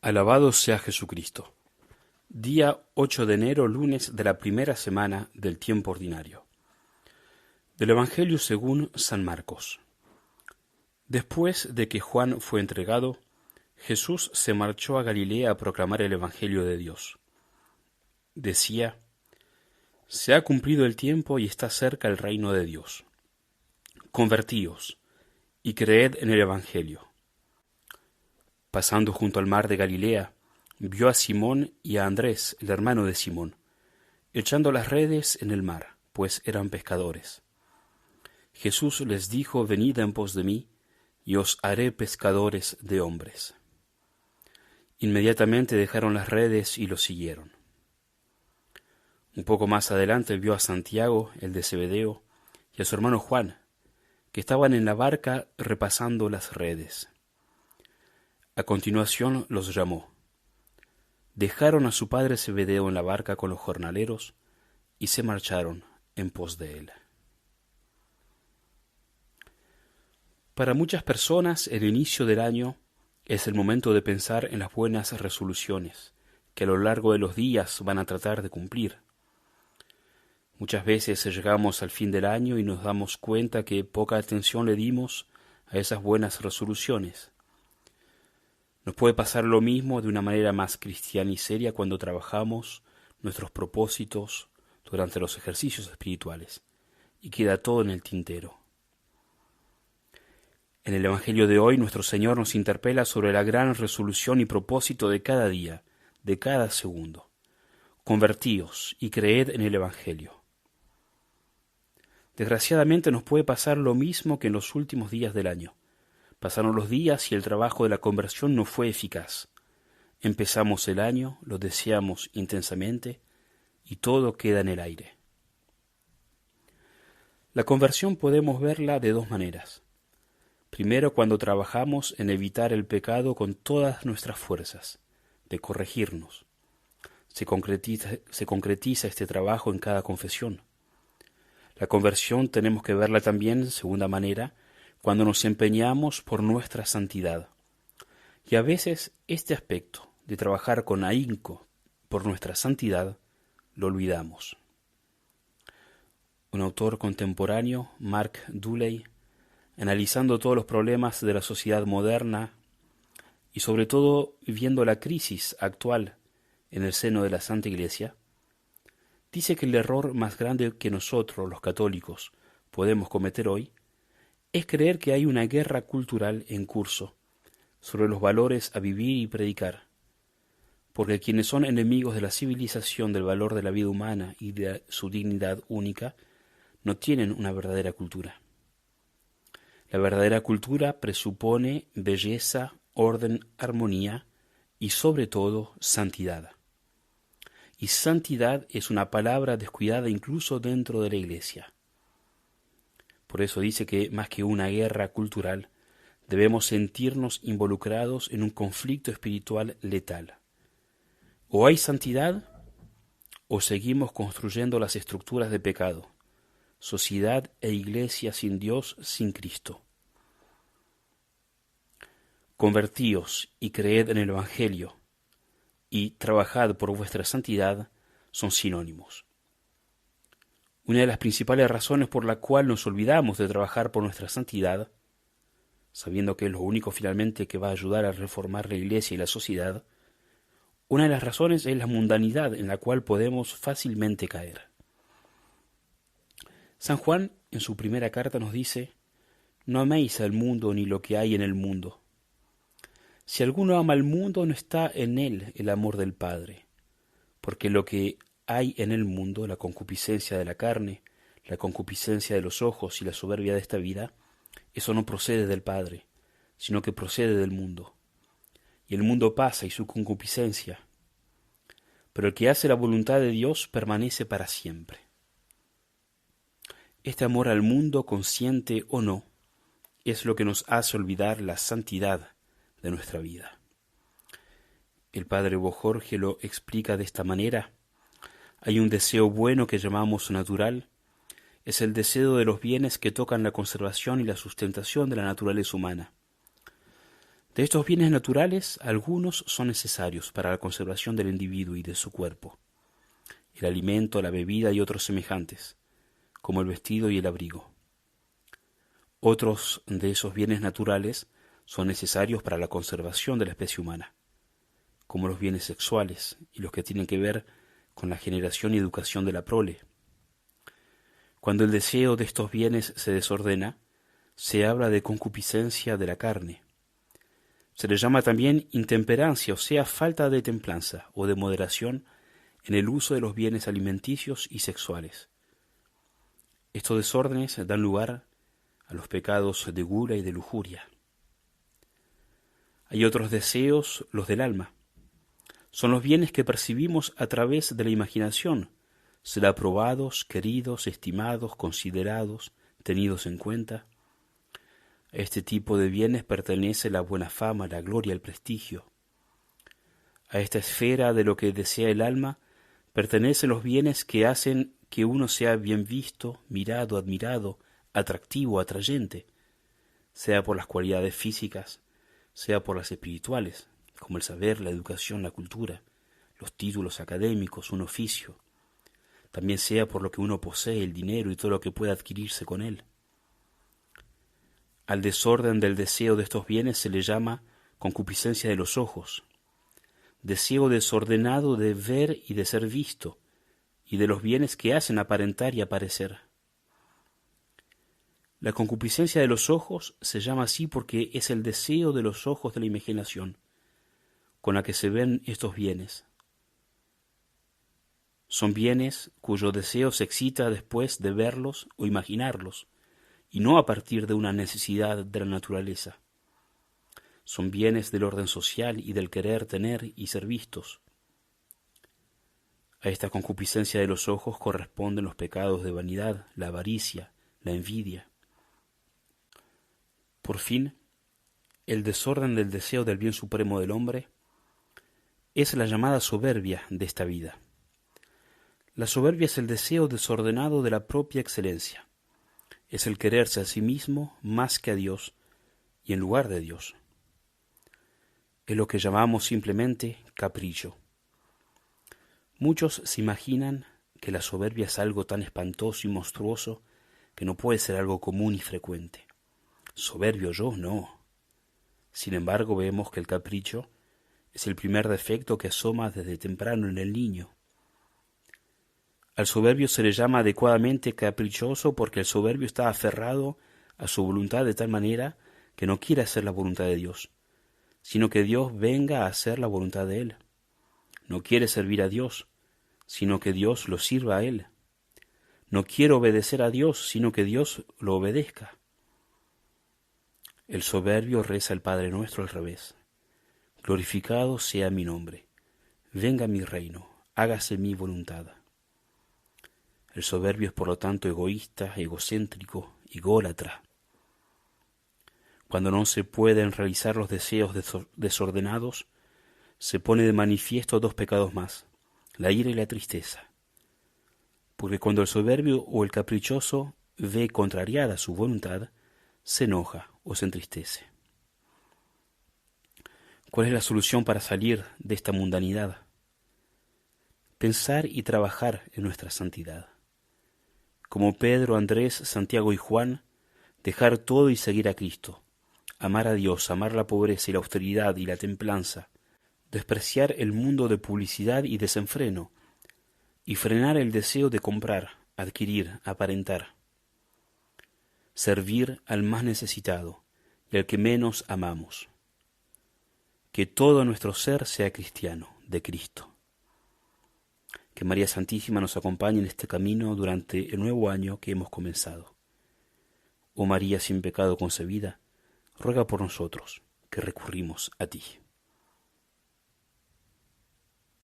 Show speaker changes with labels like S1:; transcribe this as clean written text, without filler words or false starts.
S1: Alabado sea Jesucristo. Día 8 de enero, lunes de la primera semana del tiempo ordinario. Del Evangelio según San Marcos. Después de que Juan fue entregado, Jesús se marchó a Galilea a proclamar el Evangelio de Dios. Decía: Se ha cumplido el tiempo y está cerca el reino de Dios. Convertíos y creed en el Evangelio. Pasando junto al mar de Galilea, vio a Simón y a Andrés, el hermano de Simón, echando las redes en el mar, pues eran pescadores. Jesús les dijo: Venid en pos de mí, y os haré pescadores de hombres. Inmediatamente dejaron las redes y lo siguieron. Un poco más adelante vio a Santiago, el de Zebedeo, y a su hermano Juan, que estaban en la barca repasando las redes. A continuación los llamó. Dejaron a su padre Zebedeo en la barca con los jornaleros y se marcharon en pos de él. Para muchas personas, el inicio del año es el momento de pensar en las buenas resoluciones que a lo largo de los días van a tratar de cumplir. Muchas veces llegamos al fin del año y nos damos cuenta que poca atención le dimos a esas buenas resoluciones. Nos puede pasar lo mismo de una manera más cristiana y seria cuando trabajamos nuestros propósitos durante los ejercicios espirituales y queda todo en el tintero. En el Evangelio de hoy, nuestro Señor nos interpela sobre la gran resolución y propósito de cada día, de cada segundo. Convertíos y creed en el Evangelio. Desgraciadamente nos puede pasar lo mismo que en los últimos días del año. Pasaron los días y el trabajo de la conversión no fue eficaz. Empezamos el año, lo deseamos intensamente y todo queda en el aire. La conversión podemos verla de dos maneras. Primero, cuando trabajamos en evitar el pecado con todas nuestras fuerzas, de corregirnos. Se concretiza este trabajo en cada confesión. La conversión tenemos que verla también, de segunda manera, cuando nos empeñamos por nuestra santidad. Y a veces este aspecto de trabajar con ahínco por nuestra santidad lo olvidamos. Un autor contemporáneo, Mark Dooley, analizando todos los problemas de la sociedad moderna y sobre todo viendo la crisis actual en el seno de la Santa Iglesia, dice que el error más grande que nosotros, los católicos, podemos cometer hoy es creer que hay una guerra cultural en curso sobre los valores a vivir y predicar, porque quienes son enemigos de la civilización, del valor de la vida humana y de su dignidad única, no tienen una verdadera cultura. La verdadera cultura presupone belleza, orden, armonía y sobre todo santidad. Y santidad es una palabra descuidada incluso dentro de la Iglesia. Por eso dice que más que una guerra cultural, debemos sentirnos involucrados en un conflicto espiritual letal. O hay santidad, o seguimos construyendo las estructuras de pecado, sociedad e iglesia sin Dios, sin Cristo. Convertíos y creed en el Evangelio, y trabajad por vuestra santidad son sinónimos. Una de las principales razones por la cual nos olvidamos de trabajar por nuestra santidad, sabiendo que es lo único finalmente que va a ayudar a reformar la Iglesia y la sociedad, una de las razones es la mundanidad en la cual podemos fácilmente caer. San Juan, en su primera carta, nos dice: No améis al mundo ni lo que hay en el mundo. Si alguno ama al mundo, no está en él el amor del Padre, porque lo que hay en el mundo, la concupiscencia de la carne, la concupiscencia de los ojos y la soberbia de esta vida, eso no procede del Padre, sino que procede del mundo. Y el mundo pasa y su concupiscencia, pero el que hace la voluntad de Dios permanece para siempre. Este amor al mundo, consciente o no, es lo que nos hace olvidar la santidad de nuestra vida. El padre Bojorge lo explica de esta manera: hay un deseo bueno que llamamos natural, es el deseo de los bienes que tocan la conservación y la sustentación de la naturaleza humana. De estos bienes naturales, algunos son necesarios para la conservación del individuo y de su cuerpo: el alimento, la bebida y otros semejantes, como el vestido y el abrigo. Otros de esos bienes naturales son necesarios para la conservación de la especie humana, como los bienes sexuales y los que tienen que ver con la generación y educación de la prole. Cuando el deseo de estos bienes se desordena, se habla de concupiscencia de la carne. Se le llama también intemperancia, o sea, falta de templanza o de moderación en el uso de los bienes alimenticios y sexuales. Estos desórdenes dan lugar a los pecados de gula y de lujuria. Hay otros deseos, los del alma. Son los bienes que percibimos a través de la imaginación, ser aprobados, queridos, estimados, considerados, tenidos en cuenta. A este tipo de bienes pertenece la buena fama, la gloria, el prestigio. A esta esfera de lo que desea el alma pertenecen los bienes que hacen que uno sea bien visto, mirado, admirado, atractivo, atrayente, sea por las cualidades físicas, sea por las espirituales, como el saber, la educación, la cultura, los títulos académicos, un oficio. También sea por lo que uno posee, el dinero y todo lo que pueda adquirirse con él. Al desorden del deseo de estos bienes se le llama concupiscencia de los ojos, deseo desordenado de ver y de ser visto, y de los bienes que hacen aparentar y aparecer. La concupiscencia de los ojos se llama así porque es el deseo de los ojos de la imaginación, con la que se ven estos bienes. Son bienes cuyo deseo se excita después de verlos o imaginarlos, y no a partir de una necesidad de la naturaleza. Son bienes del orden social y del querer tener y ser vistos. A esta concupiscencia de los ojos corresponden los pecados de vanidad, la avaricia, la envidia. Por fin, el desorden del deseo del bien supremo del hombre es la llamada soberbia de esta vida. La soberbia es el deseo desordenado de la propia excelencia. Es el quererse a sí mismo más que a Dios y en lugar de Dios. Es lo que llamamos simplemente capricho. Muchos se imaginan que la soberbia es algo tan espantoso y monstruoso que no puede ser algo común y frecuente. ¿Soberbio yo? No. Sin embargo, vemos que el capricho es el primer defecto que asoma desde temprano en el niño. Al soberbio se le llama adecuadamente caprichoso porque el soberbio está aferrado a su voluntad de tal manera que no quiere hacer la voluntad de Dios, sino que Dios venga a hacer la voluntad de él. No quiere servir a Dios, sino que Dios lo sirva a él. No quiere obedecer a Dios, sino que Dios lo obedezca. El soberbio reza el Padre Nuestro al revés. Glorificado sea mi nombre. Venga mi reino. Hágase mi voluntad. El soberbio es por lo tanto egoísta, egocéntrico, ególatra. Cuando no se pueden realizar los deseos desordenados, se pone de manifiesto dos pecados más, la ira y la tristeza. Porque cuando el soberbio o el caprichoso ve contrariada su voluntad, se enoja o se entristece. ¿Cuál es la solución para salir de esta mundanidad? Pensar y trabajar en nuestra santidad. Como Pedro, Andrés, Santiago y Juan, dejar todo y seguir a Cristo. Amar a Dios, amar la pobreza y la austeridad y la templanza, despreciar el mundo de publicidad y desenfreno, y frenar el deseo de comprar, adquirir, aparentar. Servir al más necesitado y al que menos amamos. Que todo nuestro ser sea cristiano, de Cristo. Que María Santísima nos acompañe en este camino durante el nuevo año que hemos comenzado. Oh María sin pecado concebida, ruega por nosotros, que recurrimos a ti.